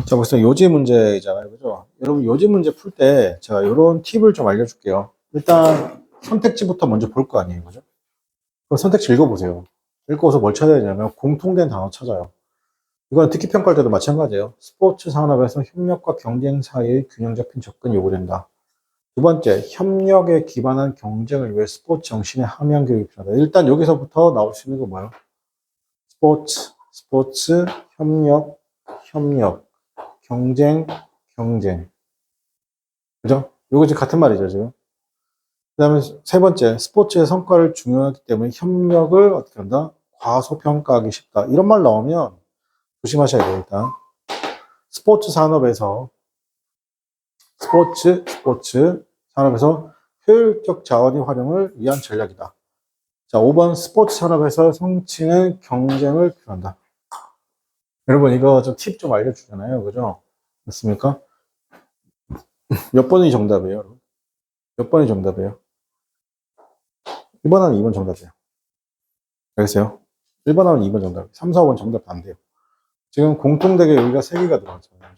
자, 벌써 요지 문제잖아요. 그죠? 여러분, 요지 문제 풀 때 제가 이런 팁을 좀 알려줄게요. 일단, 선택지부터 먼저 볼 거 아니에요. 그죠? 그럼 선택지 읽어보세요. 읽고서 뭘 찾아야 되냐면, 공통된 단어 찾아요. 이건 듣기 평가할 때도 마찬가지예요. 스포츠 산업에서 협력과 경쟁 사이의 균형 잡힌 접근이 요구된다. 두 번째, 협력에 기반한 경쟁을 위해 스포츠 정신의 함양 교육이 필요하다. 일단 여기서부터 나올 수 있는 건 뭐예요? 스포츠, 협력, 경쟁. 그죠? 요거 지금 같은 말이죠, 지금. 그 다음에 세 번째, 스포츠의 성과를 중요하기 때문에 협력을 어떻게 한다? 과소평가하기 쉽다. 이런 말 나오면 조심하셔야 돼요, 일단. 스포츠 산업에서, 스포츠 산업에서 효율적 자원의 활용을 위한 전략이다. 자, 5번, 스포츠 산업에서 성취는 경쟁을 필요한다. 여러분, 이거 좀 팁 좀 알려주잖아요. 그죠? 맞습니까? 몇 번이 정답이에요, 여러분? 몇 번이 정답이에요? 1번 하면 2번 정답이에요. 알겠어요? 1번 하면 2번 정답. 3, 4번 정답 안 돼요. 지금 공통되게 여기가 3개가 들어갔잖아요.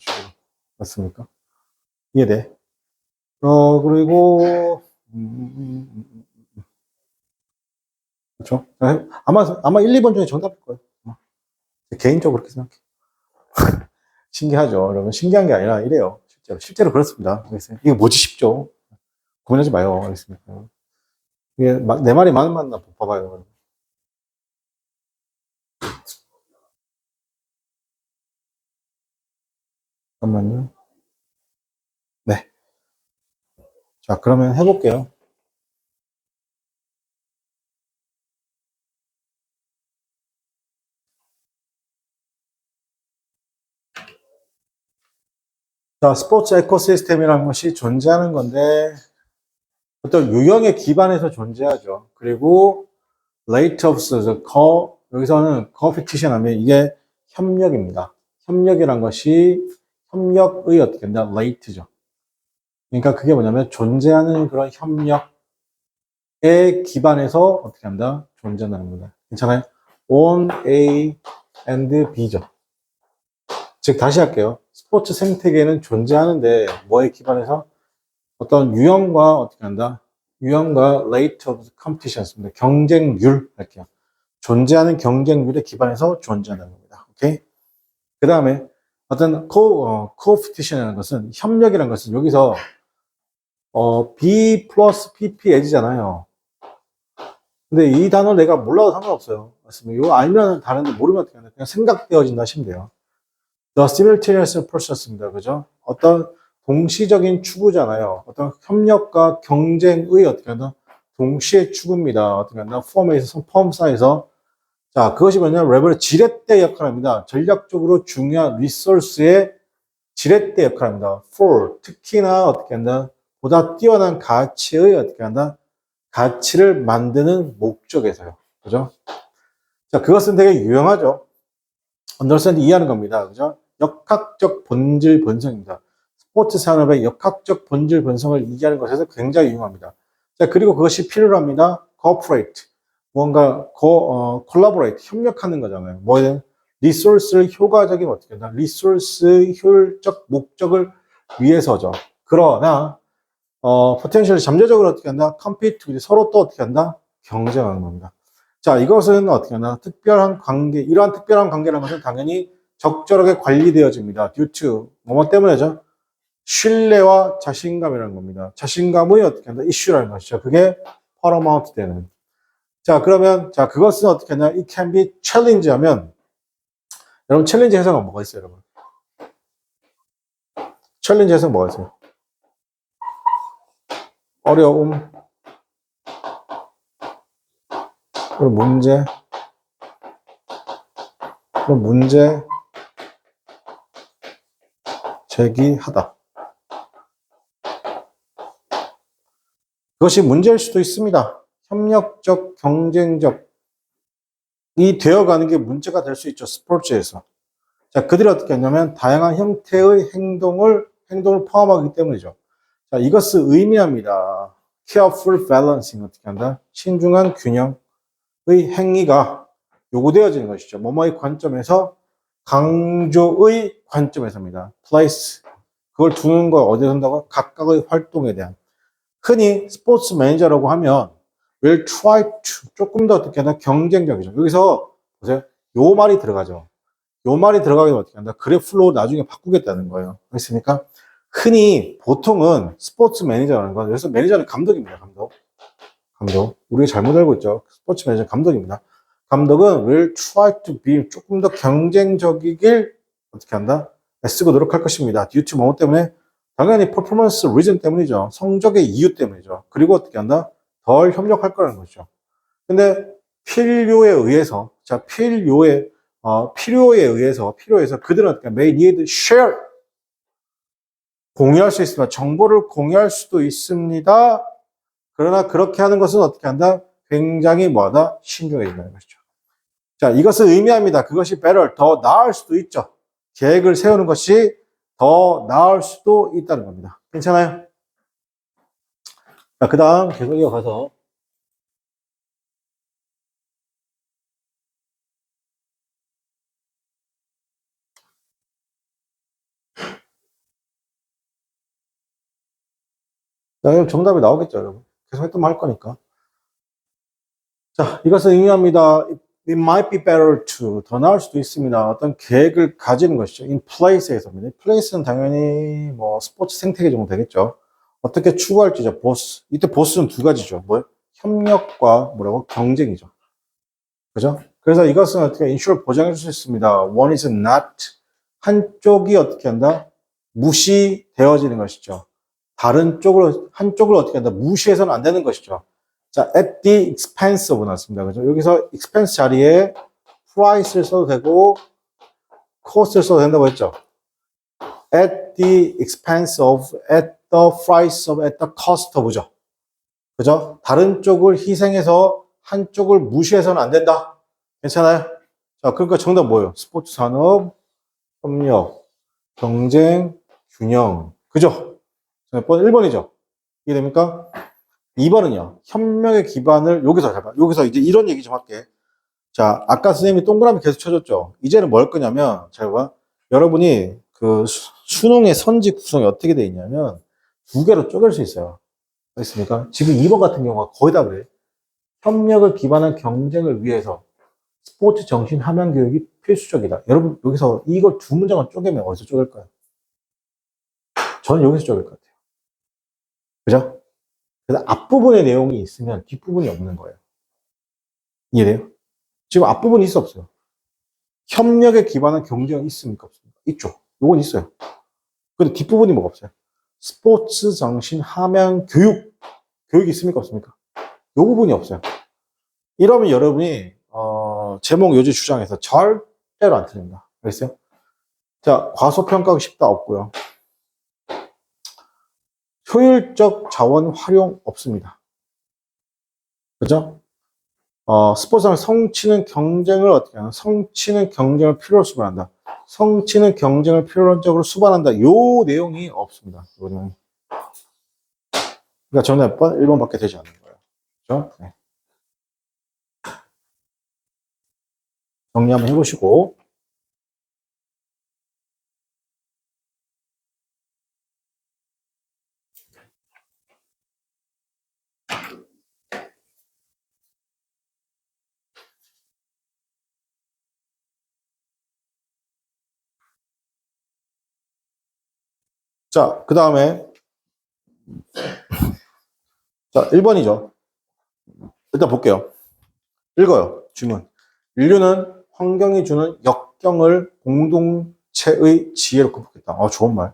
맞습니까? 이해돼? 그리고, 그렇죠? 아마 1, 2번 중에 정답일 거예요. 개인적으로 그렇게 생각해. 신기하죠? 여러분, 신기한 게 아니라 이래요. 실제로 그렇습니다. 알겠어요? 이거 뭐지 싶죠? 고민하지 마요. 알겠습니까? 이게 내 말이 맞는 말나 봐봐요. 잠깐만요. 네. 자, 그러면 해볼게요. 자, 스포츠 에코시스템이라는 것이 존재하는 건데, 어떤 유형에 기반해서 존재하죠. 그리고 rate of 여기서는 competition 하면 이게 협력입니다. 협력이란 것이 협력의 어떻게 된다? rate죠. 그러니까 그게 뭐냐면 존재하는 그런 협력에 기반해서 어떻게 한다? 존재한다는 겁니다. 괜찮아요? on A and B죠. 즉 다시 할게요. 스포츠 생태계는 존재하는데 뭐에 기반해서 어떤 유형과 어떻게 한다? 유형과 rate of competition입니다. 경쟁률 할게요. 존재하는 경쟁률에 기반해서 존재하는 겁니다. 오케이? 그 다음에 어떤 coefficient이라는 것은 협력이라는 것은 여기서 B 플러스 PP as잖아요. 근데 이 단어 내가 몰라도 상관없어요. 맞습니다. 이거 알면 다른데 모르면 어떻게 하냐. 그냥 생각되어진다 하시면 돼요. The simultaneous process입니다. 그죠? 어떤 동시적인 추구잖아요. 어떤 협력과 경쟁의 어떻게 한다? 동시에 추구입니다. 어떻게 한다? 펌사에서. 자, 그것이 뭐냐면, 레벨의 지렛대 역할을 합니다. 전략적으로 중요한 리소스의 지렛대 역할을 합니다. for, 특히나 어떻게 한다? 보다 뛰어난 가치의 어떻게 한다? 가치를 만드는 목적에서요. 그죠? 자, 그것은 되게 유용하죠. 언더스탠드 이해하는 겁니다. 그죠? 역학적 본질 분석입니다. 스포츠 산업의 역학적 본질 분석을 이해하는 것에서 굉장히 유용합니다. 자, 그리고 그것이 필요로 합니다. cooperate. 뭔가 collaborate. 협력하는 거잖아요. 뭐예요? 리소스를 효과적인 어떻게 한다? 리소스 효율적 목적을 위해서죠. 그러나 포텐셜을 잠재적으로 어떻게 한다? compete. 서로 또 어떻게 한다? 경쟁하는 겁니다. 자, 이것은 어떻게 하나? 특별한 관계, 이러한 특별한 관계라는 것은 당연히 적절하게 관리되어집니다. due to, 뭐뭐 때문에죠? 신뢰와 자신감이라는 겁니다. 자신감의 어떻게 한다? 이슈라는 것이죠. 그게 paramount 되는. 자, 그러면, 자, 그것은 어떻게 하냐? It can be challenge 하면, 여러분, 챌린지 해석은 뭐가 있어요, 여러분? 챌린지 해석 뭐가 있어요? 어려움, 그리고 문제 제기하다. 그것이 문제일 수도 있습니다. 협력적, 경쟁적, 이 되어가는 게 문제가 될 수 있죠. 스포츠에서. 자, 그들이 어떻게 했냐면, 다양한 형태의 행동을 포함하기 때문이죠. 자, 이것을 의미합니다. careful balancing, 어떻게 한다? 신중한 균형의 행위가 요구되어지는 것이죠. 뭐뭐의 관점에서 강조의 관점에서입니다. place. 그걸 두는 거 어디에 둔다고? 각각의 활동에 대한. 흔히 스포츠 매니저라고 하면 will try to 조금 더 어떻게 하나 경쟁적이죠. 여기서 보세요. 요 말이 들어가죠. 요 말이 들어가게 되면 어떻게 한다? 그래플로 나중에 바꾸겠다는 거예요. 그렇습니까? 흔히 보통은 스포츠 매니저라는 건 여기서 매니저는 감독입니다. 감독. 우리가 잘못 알고 있죠. 스포츠 매니저 감독입니다. 감독은 will try to be 조금 더 경쟁적이길 어떻게 한다? 애쓰고 노력할 것입니다. due to 뭐 때문에? 당연히 performance reason 때문이죠. 성적의 이유 때문이죠. 그리고 어떻게 한다? 덜 협력할 거라는 거죠. 근데 필요에 의해서 필요에 의해서 그들은 어떻게 may need share 공유할 수 있습니다. 정보를 공유할 수도 있습니다. 그러나 그렇게 하는 것은 어떻게 한다? 굉장히 뭐하다? 신중해야 된다는 것이죠. 자, 이것을 의미합니다. 그것이 better, 더 나을 수도 있죠. 계획을 세우는 것이 더 나을 수도 있다는 겁니다. 괜찮아요? 자, 그 다음 계속 이어가서 자, 정답이 나오겠죠, 여러분. 계속 했던 말 할 거니까. 자, 이것을 의미합니다. It might be better to. 더 나을 수도 있습니다. 어떤 계획을 가지는 것이죠. In place에서입니다. place는 당연히 뭐 스포츠 생태계 정도 되겠죠. 어떻게 추구할지죠. 보스. 이때 보스는 두 가지죠. 뭐요? 협력과 뭐라고? 경쟁이죠. 그죠? 그래서 이것은 어떻게 ensure 보장해 줄 수 있습니다. One is not. 한쪽이 어떻게 한다? 무시되어지는 것이죠. 한쪽을 어떻게 한다? 무시해서는 안 되는 것이죠. 자, at the expense of 나왔습니다. 그죠? 여기서 expense 자리에 price를 써도 되고, cost를 써도 된다고 했죠. at the expense of, at the price of, at the cost of죠. 그죠? 다른 쪽을 희생해서 한쪽을 무시해서는 안 된다. 괜찮아요? 자, 그러니까 정답 뭐예요? 스포츠 산업, 협력, 경쟁, 균형. 그죠? 1번이죠? 이해됩니까? 2번은요, 협력의 기반을, 여기서 이제 이런 얘기 좀 할게. 자, 아까 선생님이 동그라미 계속 쳐줬죠? 이제는 뭘 거냐면, 잘 봐. 여러분이 그 수능의 선지 구성이 어떻게 되어 있냐면, 두 개로 쪼갤 수 있어요. 알겠습니까? 지금 2번 같은 경우가 거의 다 그래. 협력을 기반한 경쟁을 위해서 스포츠 정신 함양 교육이 필수적이다. 여러분, 여기서 이걸 두 문장을 쪼개면 어디서 쪼갤까요? 저는 여기서 쪼갤 것 같아요. 그죠? 그래서 앞부분의 내용이 있으면 뒷부분이 없는 거예요. 이해돼요? 지금 앞부분이 있어 없어요? 협력에 기반한 경쟁이 있습니까? 없습니까? 있죠. 요건 있어요. 근데 뒷부분이 뭐가 없어요? 스포츠 정신 함양 교육이 있습니까? 없습니까? 요 부분이 없어요. 이러면 여러분이 제목 요지 주장에서 절대로 안 틀립니다. 알겠어요? 자, 과소평가가 쉽다 없고요. 효율적 자원 활용 없습니다. 그죠? 스포츠는 성취는 경쟁을 어떻게 하나? 성취는 경쟁을 필요로 수반한다. 성취는 경쟁을 필요적으로 수반한다. 요 내용이 없습니다. 요 내용이. 그러니까 저는 1번밖에 되지 않는 거예요. 그죠? 네. 정리 한번 해보시고. 자, 그 다음에, 자, 1번이죠. 일단 볼게요. 읽어요. 질문. 인류는 환경이 주는 역경을 공동체의 지혜로 극복했다. 좋은 말.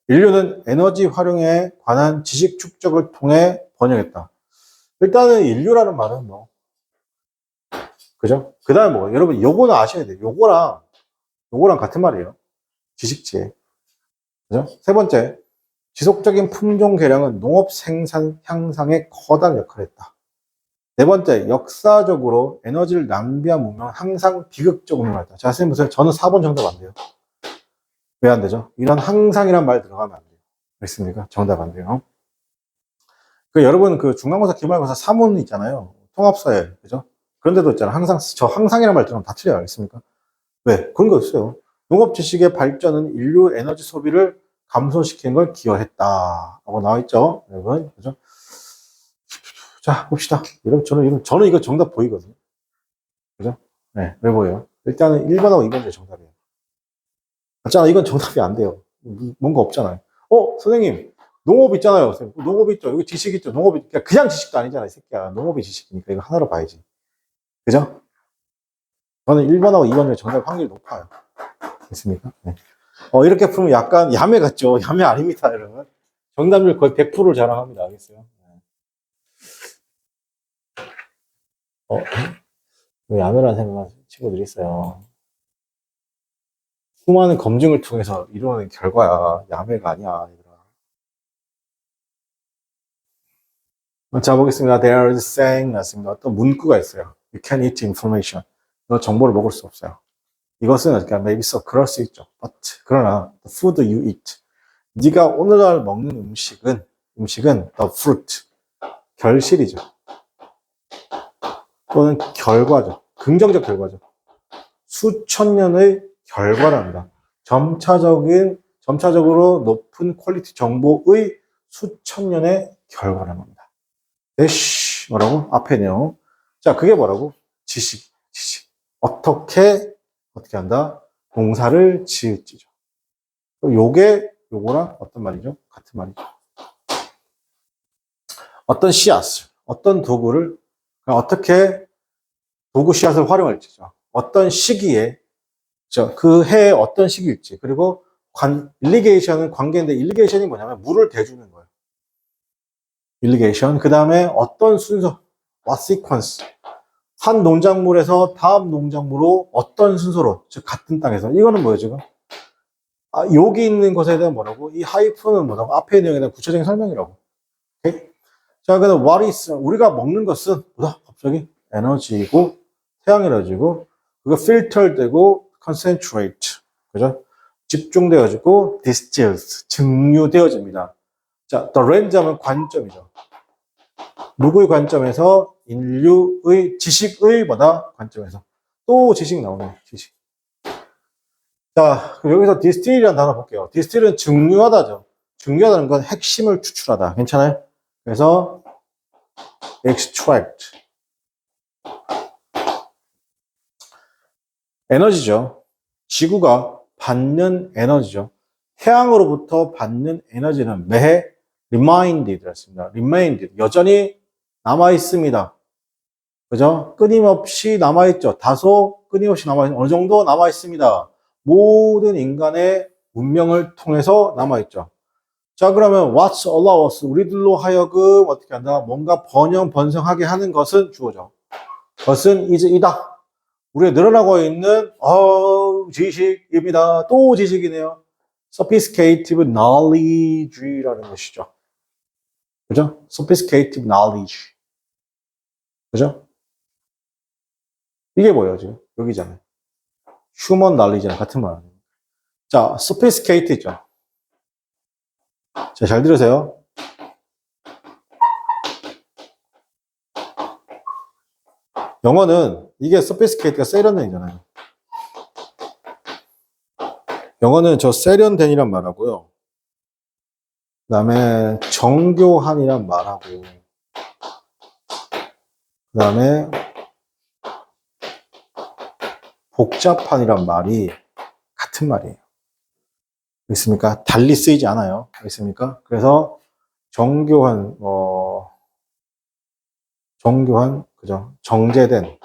인류는 에너지 활용에 관한 지식 축적을 통해 번영했다. 일단은 인류라는 말은 뭐, 그죠? 그 다음에 뭐, 여러분, 요거는 아셔야 돼요. 요거랑 같은 말이에요. 지식지혜. 그죠? 세 번째, 지속적인 품종 개량은 농업 생산 향상에 커다란 역할을 했다. 네 번째, 역사적으로 에너지를 낭비한 문명은 항상 비극적으로 운영했다. 자, 선생님 보세요. 저는 4번 정답 안 돼요. 왜 안 되죠? 이런 항상이란 말 들어가면 안 돼요. 됐습니까? 정답 안 돼요. 여러분, 중간고사, 기말고사 3문 있잖아요. 통합사회, 그죠? 그런 데도 있잖아요. 항상, 저 항상이란 말 들으면 다 틀려요. 알겠습니까? 왜? 그런 거 있어요. 농업 지식의 발전은 인류 에너지 소비를 감소시키는 걸 기여했다. 라고 나와 있죠. 여러분. 그죠? 자, 봅시다. 저는 이거 정답 보이거든요. 그죠? 네, 왜 보여요? 일단은 1번하고 2번이 정답이에요. 맞잖아. 이건 정답이 안 돼요. 뭔가 없잖아요. 선생님. 농업 있잖아요. 선생님. 농업 있죠. 여기 지식 있죠. 농업이, 그냥 지식도 아니잖아, 이 새끼야. 농업이 지식이니까 이거 하나로 봐야지. 그죠? 저는 1번하고 2번 중에 정답 확률이 높아요. 됐습니까? 네. 이렇게 풀면 약간 야매 같죠? 야매 아닙니다, 여러분. 정답률 거의 100%를 자랑합니다. 알겠어요? 어, 왜 야매라는 생각하는 친구들이 있어요. 수많은 검증을 통해서 이루어낸 결과야. 야매가 아니야, 얘들아. 자, 보겠습니다. There is saying, 났습니다. 어떤 문구가 있어요. You can eat information. 너 정보를 먹을 수 없어요. 이것은, 그러니까, maybe so, 그럴 수 있죠. But, 그러나, the food you eat. 네가 오늘날 먹는 음식은 the fruit. 결실이죠. 또는 결과죠. 긍정적 결과죠. 수천 년의 결과랍니다. 점차적으로 높은 퀄리티 정보의 수천 년의 결과라는 겁니다. 대쉬, 뭐라고? 앞에 내용. 자, 그게 뭐라고? 지식. 어떻게 한다? 농사를 지을지죠. 요거랑 어떤 말이죠? 같은 말이죠. 어떤 씨앗을, 어떤 도구를, 어떻게 도구 씨앗을 활용할지죠. 어떤 시기에, 그 해에 어떤 시기일지. 그리고 일리게이션은 관계인데, 일리게이션이 뭐냐면 물을 대주는 거예요. 일리게이션. 그 다음에 어떤 순서, what sequence. 한 농작물에서 다음 농작물로 어떤 순서로, 즉 같은 땅에서. 이거는 뭐예요, 지금? 여기 있는 것에 대한 뭐라고? 이 하이픈은 뭐라고? 앞에 내용에 대한 구체적인 설명이라고. 오케이? 자, 그래서 what is, 우리가 먹는 것은 뭐다? 갑자기 에너지이고, 태양에너지고, 그거 필터되고, concentrate. 그죠? 집중되어지고, distilled. 증류되어집니다. 자, the lens 하면 관점이죠. 누구의 관점에서? 인류의 지식의 뭐다? 관점에서. 또 지식 나오네, 지식. 자, 여기서 distill이라는 단어 볼게요. distill은 증류하다죠. 증류하다는 건 핵심을 추출하다. 괜찮아요? 그래서 extract. 에너지죠. 지구가 받는 에너지죠. 태양으로부터 받는 에너지는 매해 remained 들었습니다. remained. 여전히 남아있습니다. 그죠? 끊임없이 남아있죠. 다소 끊임없이 남아있죠. 어느 정도 남아있습니다. 모든 인간의 문명을 통해서 남아있죠. 자, 그러면 what's allow us? 우리들로 하여금 어떻게 한다? 뭔가 번성하게 하는 것은 주어져. 것은 이다. 우리가 늘어나고 있는 지식입니다. 또 지식이네요. sophisticated knowledge라는 것이죠. 그죠? sophisticated knowledge. 그죠? 이게 뭐예요, 지금? 여기잖아요. human knowledge랑 같은 말 아니에요. 자, sophisticated죠. 자, 잘 들으세요. 영어는 이게 sophisticated가 세련된이잖아요. 영어는 저 세련된이란 말하고요. 그 다음에 정교한이란 말하고, 그 다음에 복잡한이란 말이 같은 말이에요. 있습니까? 달리 쓰이지 않아요. 있습니까? 그래서 정교한, 그죠? 정제된.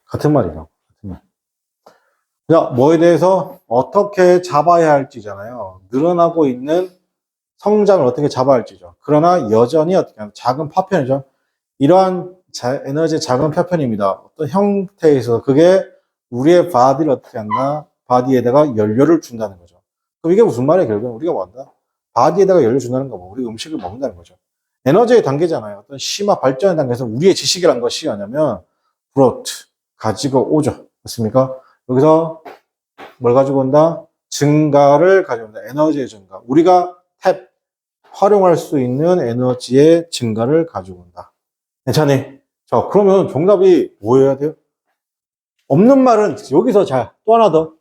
같은 말이에요. 같은 말. 자, 뭐에 대해서 어떻게 잡아야 할지잖아요. 늘어나고 있는 성장을 어떻게 잡아야 할지죠. 그러나 여전히 어떻게 하면 작은 파편이죠. 이러한 에너지의 작은 파편입니다. 어떤 형태에서 그게 우리의 바디를 어떻게 한다? 바디에다가 연료를 준다는 거죠. 그럼 이게 무슨 말이에요? 결국은 우리가 뭐 한다? 바디에다가 연료 준다는 거, 우리 음식을 먹는다는 거죠. 에너지의 단계잖아요. 어떤 심화 발전의 단계에서 우리의 지식이란 것이 뭐냐면 brought, 가지고 오죠. 맞습니까? 여기서 뭘 가지고 온다? 증가를 가지고 온다. 에너지의 증가. 우리가 탭, 활용할 수 있는 에너지의 증가를 가지고 온다. 괜찮니? 자, 그러면 정답이 뭐여야 돼요? 없는 말은 여기서 또 하나 더.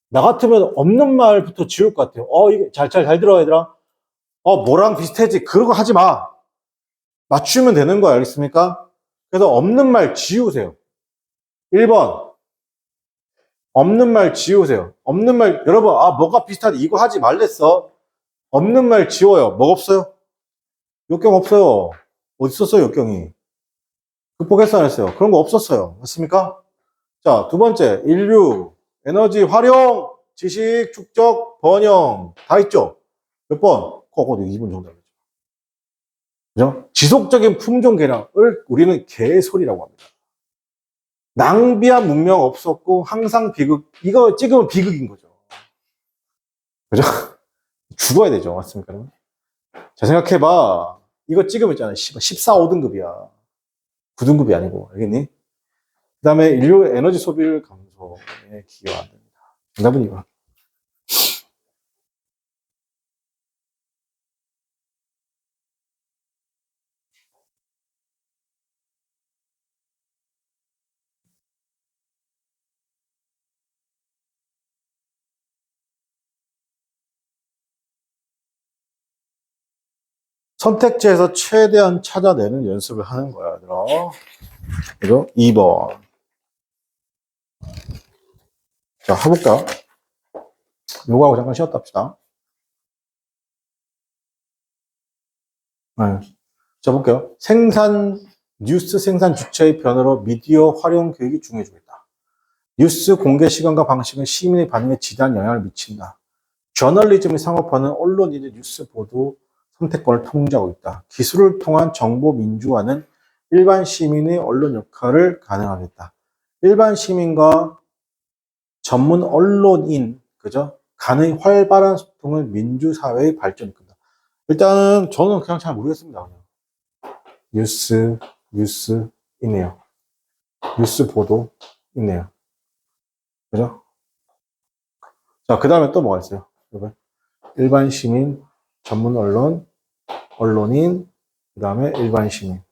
나 같으면 없는 말부터 지울 것 같아요. 이게 잘 들어, 얘들아. 뭐랑 비슷하지? 그런 거 하지 마. 맞추면 되는 거야. 알겠습니까? 그래서 없는 말 지우세요. 1번. 없는 말 지우세요. 없는 말, 여러분, 뭐가 비슷하지? 이거 하지 말랬어. 없는 말 지워요. 뭐 없어요? 역경 없어요. 어디 있었어요, 역경이? 극복했어, 안 했어요? 그런 거 없었어요. 맞습니까? 자, 두 번째, 인류, 에너지 활용, 지식, 축적, 번영. 다 있죠? 몇 번? 그거 2분 정도 하겠죠. 그죠? 지속적인 품종 개량을 우리는 개소리라고 합니다. 낭비한 문명 없었고, 항상 비극, 이거 찍으면 비극인 거죠. 그죠? 죽어야 되죠. 맞습니까? 자, 생각해봐. 이거 찍으면 있잖아. 14, 5등급이야. 9등급이 아니고. 알겠니? 그 다음에 인류 에너지 소비를 감소에 기여한 됩니다. 정답은 이거. 선택지에서 최대한 찾아내는 연습을 하는 거야, 얘들아. 그죠? 2번. 자, 해볼까? 요거하고 잠깐 쉬었다 합시다. 네. 자, 볼게요. 뉴스 생산 주체의 변화로 미디어 활용 교육이 중요해지고 있다. 뉴스 공개 시간과 방식은 시민의 반응에 지대한 영향을 미친다. 저널리즘이 상업화는 언론인의 뉴스 보도 선택권을 통제하고 있다. 기술을 통한 정보 민주화는 일반 시민의 언론 역할을 가능하겠다. 일반 시민과 전문 언론인, 그죠? 간의 활발한 소통은 민주사회의 발전이 큰다. 일단은 저는 그냥 잘 모르겠습니다. 그냥. 뉴스 있네요. 뉴스 보도 있네요. 그죠? 자, 그 다음에 또 뭐가 있어요? 일반 시민, 전문 언론인, 그 다음에 일반 시민.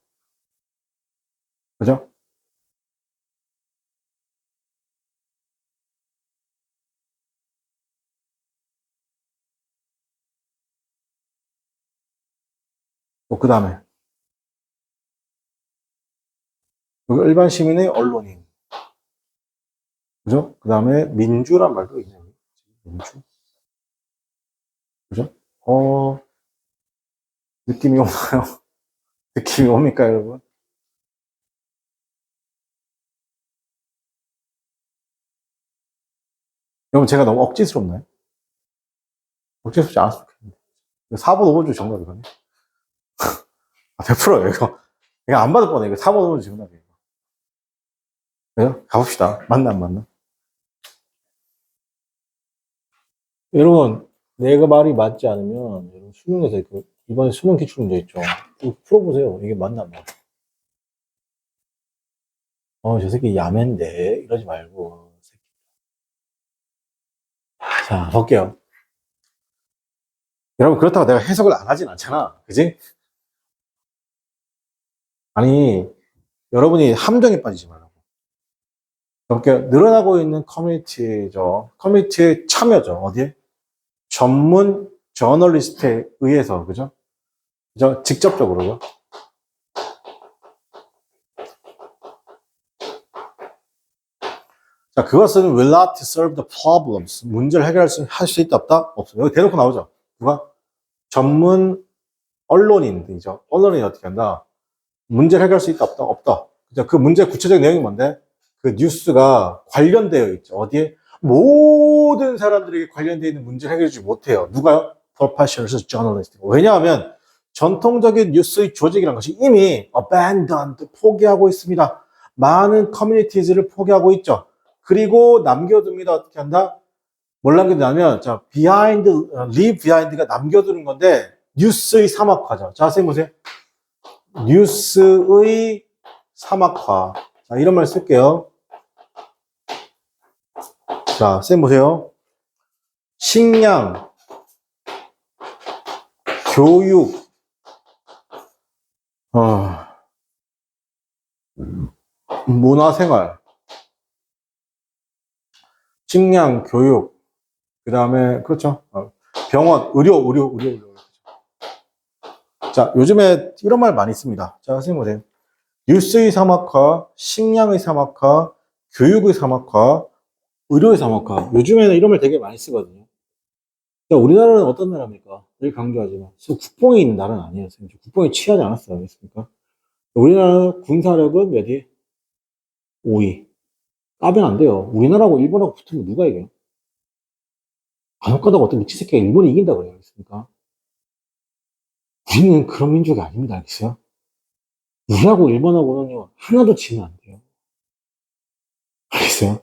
그죠? 또 그 다음에 일반 시민의 언론인. 그죠? 그 다음에 민주란 말도 있네요. 민주. 그죠? 느낌이 오나요? 느낌이 옵니까, 여러분? 여러분, 제가 너무 억지스럽나요? 억지스럽지 않았으면 좋겠는데. 4번, 5번 중 정답이거든요. 100%예요, 이거. 이거 안 받을 뻔해. 이거 4번, 5번 중 정답이에요. 그래요? 가봅시다. 맞나, 안 맞나? 여러분, 내가 말이 맞지 않으면, 여러분, 수능에서, 이번에 수능 기출문제 있죠? 이거 풀어보세요. 이게 맞나, 안 맞나? 저 새끼 야맨데, 이러지 말고. 자, 볼게요. 여러분, 그렇다고 내가 해석을 안 하진 않잖아. 그지? 아니, 여러분이 함정에 빠지지 말라고. 이렇게 늘어나고 있는 커뮤니티죠. 커뮤니티의 참여죠. 어디에? 전문 저널리스트에 의해서, 그죠? 그죠? 직접적으로요. 자, 그것은 will not solve the problems. 문제를 할 수 있다, 없다? 없어. 여기 대놓고 나오죠. 누가? 전문 언론인이죠. 언론인이 어떻게 한다? 문제를 해결할 수 있다, 없다? 없다. 그 문제의 구체적인 내용이 뭔데? 그 뉴스가 관련되어 있죠. 어디에? 모든 사람들에게 관련되어 있는 문제를 해결하지 못해요. 누가요? Professional journalist. 왜냐하면 전통적인 뉴스의 조직이라는 것이 이미 abandoned, 포기하고 있습니다. 많은 커뮤니티즈를 포기하고 있죠. 그리고 남겨둡니다. 어떻게 한다? 뭘 남겨두냐면, 자, leave behind가 남겨두는 건데, 뉴스의 사막화죠. 자, 선생님 보세요. 뉴스의 사막화. 자, 이런 말 쓸게요. 자, 쌤 보세요. 식량, 교육, 문화생활, 식량, 교육, 그 다음에, 그렇죠. 병원, 의료. 자, 요즘에 이런 말 많이 씁니다. 자, 선생님 보세요. 뉴스의 사막화, 식량의 사막화, 교육의 사막화, 의료의 사막화. 요즘에는 이런 말 되게 많이 쓰거든요. 자, 우리나라는 어떤 나라입니까? 늘 강조하지만. 국뽕이 있는 나라는 아니에요. 선생님. 국뽕에 취하지 않았어요. 알겠습니까? 우리나라 군사력은 몇 위? 5위. 까면 안 돼요. 우리나라하고 일본하고 붙으면 누가 이겨요? 간혹가다가 어떤 미친 새끼가 일본이 이긴다고 그래요. 알겠습니까? 우리는 그런 민족이 아닙니다. 알겠어요? 우리하고 일본하고는요, 하나도 지면 안 돼요. 알겠어요?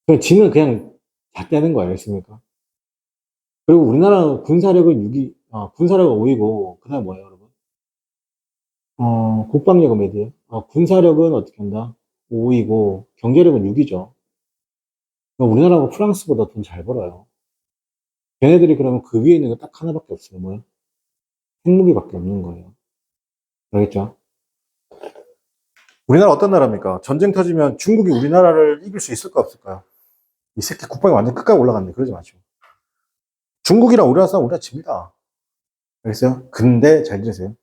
그냥 지면 그냥 잣대는 거예요. 알겠습니까? 그리고 우리나라는 군사력은 6위, 군사력은 5위고, 그 다음에 뭐예요, 여러분? 국방력은 몇 위예요? 군사력은 어떻게 한다? 5위고, 경제력은 6위죠. 우리나라가 프랑스보다 돈 잘 벌어요. 걔네들이 그러면 그 위에 있는 거 딱 하나밖에 없어요. 뭐야? 핵무기밖에 없는 거예요. 알겠죠? 우리나라 어떤 나라입니까? 전쟁 터지면 중국이 우리나라를 이길 수 있을까 없을까요? 이 새끼 국방이 완전 끝까지 올라갔네. 그러지 마시고. 중국이랑 우리나라 싸우면 우리가 집니다. 알겠어요? 근데 잘 들으세요.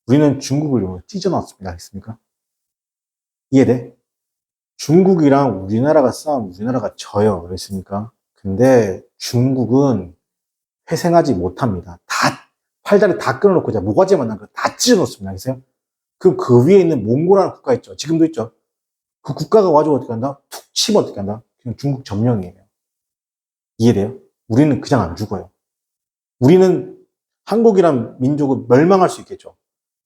우리는 중국을 찢어놨습니다. 알겠습니까? 이해돼? 중국이랑 우리나라가 싸우면 우리나라가 져요. 그랬습니까? 근데 중국은 회생하지 못합니다. 다, 팔다리 다 끊어놓고 이제 모가지 만난 거 다 찢어놓습니다. 알겠어요? 그럼 그 위에 있는 몽골이라는 국가 있죠. 지금도 있죠. 그 국가가 와가지고 어떻게 한다? 툭 치면 어떻게 한다? 그냥 중국 점령이에요. 이해돼요? 우리는 그냥 안 죽어요. 우리는 한국이란 민족은 멸망할 수 있겠죠.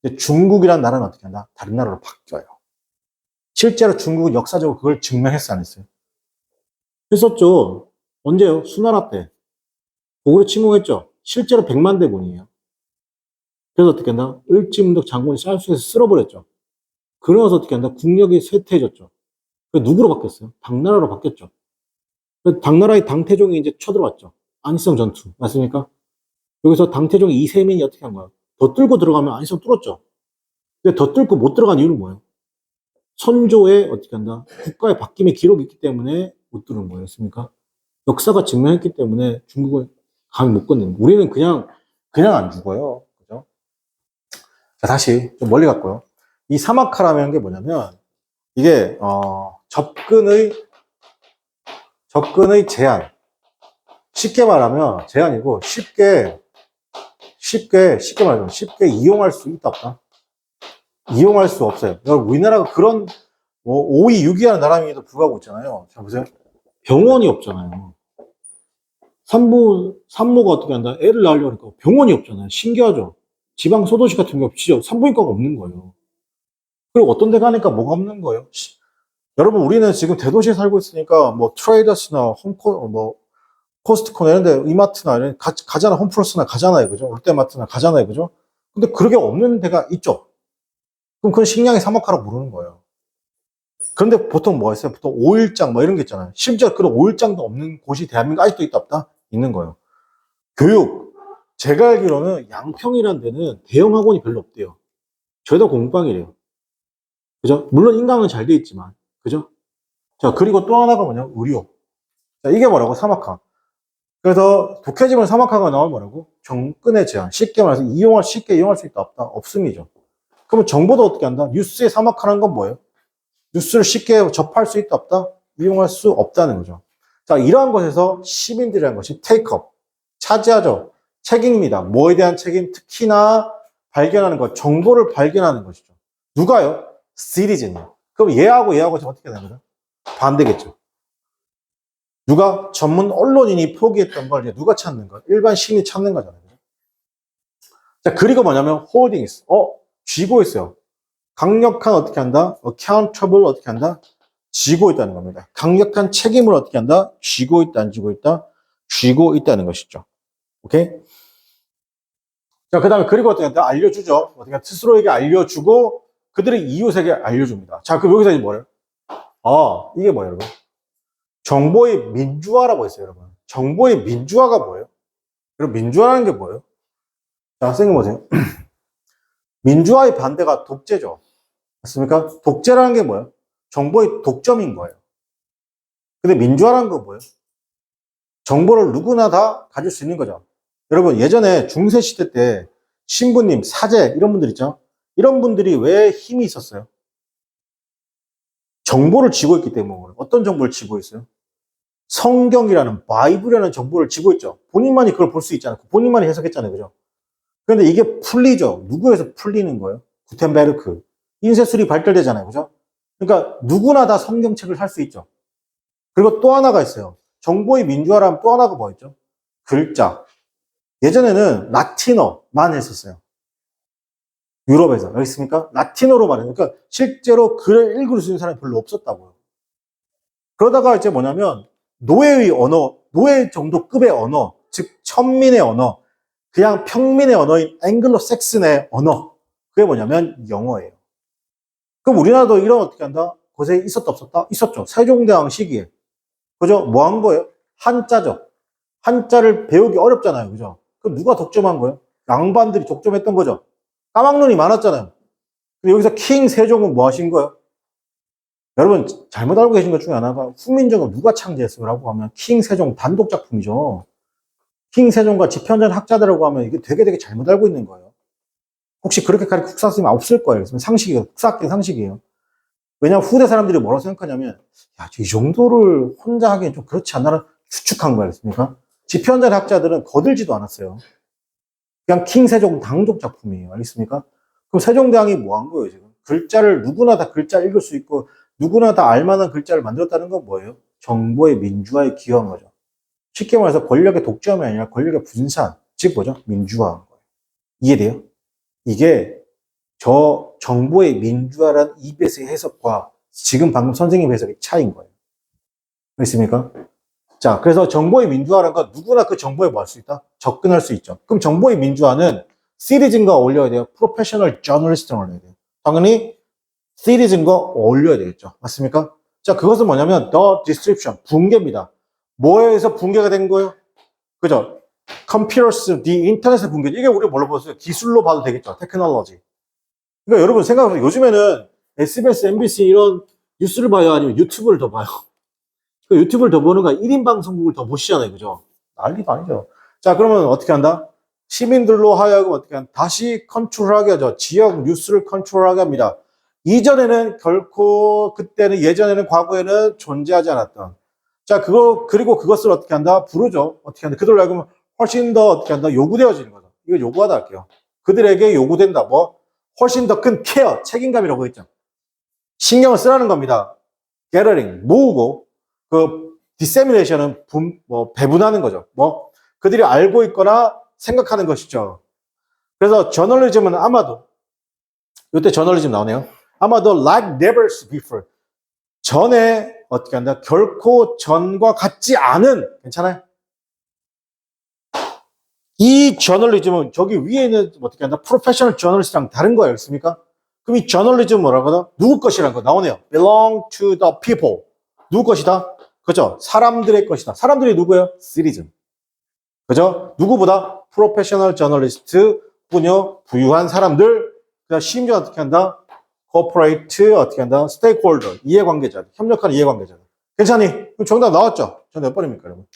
근데 중국이란 나라는 어떻게 한다? 다른 나라로 바뀌어요. 실제로 중국은 역사적으로 그걸 증명했어, 안 했어요? 했었죠. 언제요? 수나라 때. 고구려 침공했죠. 실제로 100만 대군이에요. 그래서 어떻게 한다? 을지문덕 장군이 쌀수에서 쓸어버렸죠. 그러면서 어떻게 한다? 국력이 쇠퇴해졌죠. 누구로 바뀌었어요? 당나라로 바뀌었죠. 당나라의 당태종이 이제 쳐들어왔죠. 안시성 전투. 맞습니까? 여기서 당태종 이세민이 어떻게 한 거야? 더 뚫고 들어가면 안시성 뚫었죠. 근데 더 뚫고 못 들어간 이유는 뭐예요? 선조의 어떻게 한다? 국가의 바뀜의 기록이 있기 때문에 못 뚫은 거였습니까? 역사가 증명했기 때문에 중국은 감히 못 건너는 거예요. 우리는 그냥 안 죽어요. 그죠? 자, 다시 좀 멀리 갔고요. 이 사막화라는 게 뭐냐면, 이게, 접근의 제한. 쉽게 말하면, 제한이고, 쉽게 말하면, 쉽게 이용할 수 있다, 없다? 이용할 수 없어요. 우리나라가 그런, 5위, 6위하는 나라임에도 불구하고 있잖아요. 자, 보세요. 병원이 없잖아요. 산모가 어떻게 한다? 애를 낳으려니까 병원이 없잖아요. 신기하죠? 지방 소도시 같은 게 없죠. 산부인과가 없는 거예요. 그리고 어떤 데 가니까 뭐가 없는 거예요? 여러분, 우리는 지금 대도시에 살고 있으니까, 뭐, 트레이더스나 코스트코나 이런 데, 이마트나 이런 데 가잖아. 홈플러스나 가잖아요. 그죠? 롯데마트나 가잖아요. 그죠? 근데 그게 없는 데가 있죠. 그럼 그건 식량의 사막화라고 부르는 거예요. 그런데 보통 뭐가 있어요? 보통 오일장 뭐 이런 게 있잖아요. 심지어 그런 오일장도 없는 곳이 대한민국 아직도 있다 없다? 있는 거예요. 교육. 제가 알기로는 양평이라는 데는 대형 학원이 별로 없대요. 저희도 공부방이래요. 그죠? 물론 인강은 잘 돼 있지만. 그죠? 자, 그리고 또 하나가 뭐냐면 의료. 자, 이게 뭐라고? 사막화. 그래서 독해지면 사막화가 나오면 뭐라고? 정권의 제한. 쉽게 말해서 쉽게 이용할 수 있다 없다? 없음이죠. 그러면 정보도 어떻게 한다? 뉴스의 사막화라는 건 뭐예요? 뉴스를 쉽게 접할 수 있다 없다? 이용할 수 없다는 거죠. 자, 이러한 것에서 시민들이라는 것이 테이크업, 차지하죠. 책임입니다. 뭐에 대한 책임? 특히나 발견하는 것, 정보를 발견하는 것이죠. 누가요? 시리즌이요. 그럼 얘하고 어떻게 되는 거죠? 반대겠죠. 누가? 전문 언론인이 포기했던 걸 이제 누가 찾는 거? 일반 시민이 찾는 거잖아요. 자, 그리고 뭐냐면 홀딩스. 쥐고 있어요. 강력한 어떻게 한다? accountable 어떻게 한다? 쥐고 있다는 겁니다. 강력한 책임을 어떻게 한다? 쥐고 있다, 안 쥐고 있다? 쥐고 있다는 것이죠. 오케이? 자, 그 다음에 그리고 어떻게 한다? 알려주죠. 어떻게 한다? 스스로에게 알려주고 그들의 이웃에게 알려줍니다. 자, 그럼 여기서 이제 뭐예요? 이게 뭐예요, 여러분? 정보의 민주화라고 했어요, 여러분. 정보의 민주화가 뭐예요? 여러분, 민주화라는 게 뭐예요? 자, 생각해보세요. 민주화의 반대가 독재죠. 맞습니까? 독재라는 게 뭐예요? 정보의 독점인 거예요. 근데 민주화라는 건 뭐예요? 정보를 누구나 다 가질 수 있는 거죠. 여러분, 예전에 중세시대 때 신부님, 사제 이런 분들 있죠? 이런 분들이 왜 힘이 있었어요? 정보를 쥐고 있기 때문에. 어떤 정보를 쥐고 있어요? 성경이라는 바이블이라는 정보를 쥐고 있죠. 본인만이 그걸 볼 수 있잖아요. 본인만이 해석했잖아요. 그죠? 그런데 이게 풀리죠. 누구에서 풀리는 거예요? 구텐베르크. 인쇄술이 발달되잖아요. 그죠? 그러니까 누구나 다 성경책을 살 수 있죠. 그리고 또 하나가 있어요. 정보의 민주화라면 또 하나가 뭐였죠? 글자. 예전에는 라틴어만 했었어요. 유럽에서. 여기 있습니까? 라틴어로 말해요. 그러니까 실제로 글을 읽을 수 있는 사람이 별로 없었다고요. 그러다가 이제 뭐냐면 노예의 언어, 노예 정도급의 언어, 즉 천민의 언어, 그냥 평민의 언어인 앵글로 섹슨의 언어. 그게 뭐냐면 영어예요. 그럼 우리나라도 이런 어떻게 한다? 곳에 있었다 없었다? 있었죠. 세종대왕 시기에. 그죠? 뭐 한 거예요? 한자죠. 한자를 배우기 어렵잖아요. 그죠? 그럼 누가 독점한 거예요? 양반들이 독점했던 거죠. 까막눈이 많았잖아요. 근데 여기서 킹 세종은 뭐 하신 거예요? 여러분 잘못 알고 계신 것 중에 하나가 훈민정음 누가 창제했어요라고 하면 킹 세종 단독 작품이죠. 킹 세종과 집현전 학자들이라고 하면 이게 되게 잘못 알고 있는 거예요. 혹시 그렇게 가르쳐 국사 선생님 없을 거예요. 상식이에요. 국사학계 상식이에요. 왜냐하면 후대 사람들이 뭐라고 생각하냐면 야, 이 정도를 혼자 하기엔 좀 그렇지 않나를 추측한 거였습니까? 집현전 학자들은 거들지도 않았어요. 그냥 킹 세종 단독 작품이에요. 알겠습니까? 그럼 세종대왕이 뭐 한 거예요, 지금? 글자를 누구나 다 글자 읽을 수 있고 누구나 다 알만한 글자를 만들었다는 건 뭐예요? 정보의 민주화에 기여한 거죠. 쉽게 말해서 권력의 독점이 아니라 권력의 분산, 즉 뭐죠? 민주화한 거예요. 이해돼요? 이게 저 정보의 민주화란 이베스의 해석과 지금 방금 선생님 해석의 차이인 거예요. 알겠습니까? 자, 그래서 정보의 민주화라는 건 누구나 그 정보에 뭐 할 수 있다? 접근할 수 있죠. 그럼 정보의 민주화는 시리즌과 어울려야 돼요? 프로페셔널 저널리스트랑 어울려야 돼요? 당연히 시리즌과 어울려야 되겠죠. 맞습니까? 자, 그것은 뭐냐면 the description, 붕괴입니다. 뭐에서 붕괴가 된 거예요? 그죠? 컴퓨터스, 인터넷의 붕괴. 이게 우리가 뭘로 보세요? 기술로 봐도 되겠죠. 테크놀로지. 그러니까 여러분 생각해보세요. 요즘에는 SBS, MBC 이런 뉴스를 봐요? 아니면 유튜브를 더 봐요? 그 유튜브를 더 보는 거야. 1인 방송국을 더 보시잖아요. 그죠? 난리도 아니죠. 자, 그러면 어떻게 한다? 시민들로 하여금 어떻게 한다? 다시 컨트롤하게 하죠. 지역 뉴스를 컨트롤하게 합니다. 이전에는 결코, 그때는, 예전에는, 과거에는 존재하지 않았던. 자, 그리고 그것을 어떻게 한다? 부르죠. 어떻게 한다? 그들로 하여금 훨씬 더 어떻게 한다? 요구되어지는 거죠. 이거 요구하다 할게요. 그들에게 요구된다. 뭐? 훨씬 더 큰 케어, 책임감이라고 했죠. 신경을 쓰라는 겁니다. gathering, 모으고, dissemination은 배분하는 거죠. 그들이 알고 있거나 생각하는 것이죠. 그래서 저널리즘은 아마도, 이때 저널리즘 나오네요. 아마도 like never before. 전에 어떻게 한다? 결코 전과 같지 않은, 괜찮아요? 이 저널리즘은 저기 위에 있는 어떻게 한다? 프로페셔널 저널리스트랑 다른 거예요. 알겠습니까? 그럼 이 저널리즘 뭐라고 하나? 누구 것이라는 거 나오네요. belong to the people. 누구 것이다? 그죠? 사람들의 것이다. 사람들이 누구예요? 시리즌. 그죠? 누구보다 프로페셔널 저널리스트 뿐요 부유한 사람들, 그다음 심지어 어떻게 한다? 코퍼레이트 어떻게 한다? 스테이크홀더 이해관계자들, 협력하는 이해관계자들. 괜찮니? 그럼 정답 나왔죠? 정답 몇 번입니까, 여러분?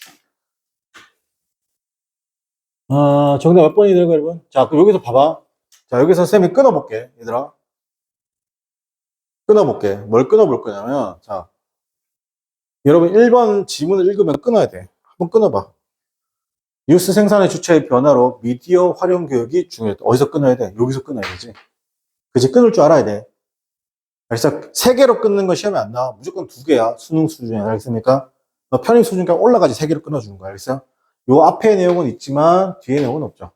정답 몇 번이 되고 여러분? 자, 그럼 여기서 봐봐. 자, 여기서 쌤이 끊어볼게, 얘들아. 끊어볼게. 뭘 끊어볼 거냐면, 자, 여러분 1번 지문을 읽으면 끊어야 돼. 한번 끊어봐. 뉴스 생산의 주체의 변화로 미디어 활용 교육이 중요했다. 어디서 끊어야 돼? 여기서 끊어야 되지. 그치? 끊을 줄 알아야 돼. 그래서 3개로 끊는 건 시험에 안 나와. 무조건 2개야. 수능 수준에. 알겠습니까? 너 편입 수준까지 올라가지 3개로 끊어주는 거야. 알겠어요? 요 앞에 내용은 있지만 뒤에 내용은 없죠.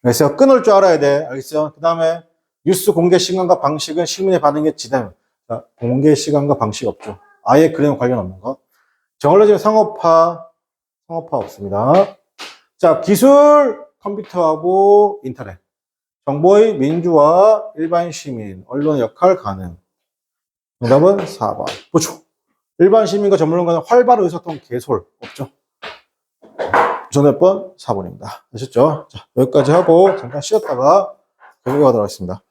그래서 끊을 줄 알아야 돼. 알겠어요? 그 다음에 뉴스 공개 시간과 방식은 시민의 반응에 지대면. 공개 시간과 방식 없죠. 아예 그래랑 관련 없는 거. 저널리즘 상업화 없습니다. 자, 기술, 컴퓨터하고 인터넷. 정보의 민주화, 일반 시민, 언론의 역할 가능. 정답은 4번. 보죠. 일반 시민과 전문가는 활발한 의사소통 개솔 없죠. 정답 번 4번입니다. 아셨죠? 자, 여기까지 하고 잠깐 쉬었다가 계속하도록 하겠습니다.